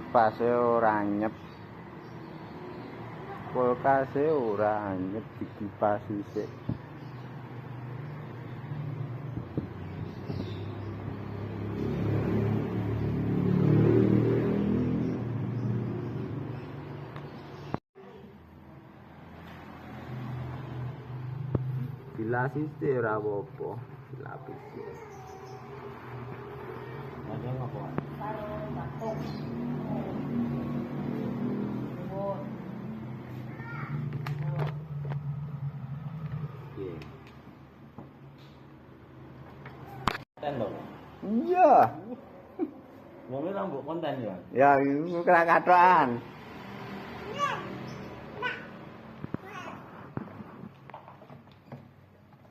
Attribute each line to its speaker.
Speaker 1: Kipase ora anyep. Kulkase ora anyep dikipas sisik. Dilasi sih ora apa-apa, dilapisi.
Speaker 2: Ada apa?
Speaker 3: Karo batuk.
Speaker 2: Iya. Konten lho.
Speaker 1: Iya.
Speaker 2: Wong iki rambut konten ya.
Speaker 1: Ya iku kena katokan.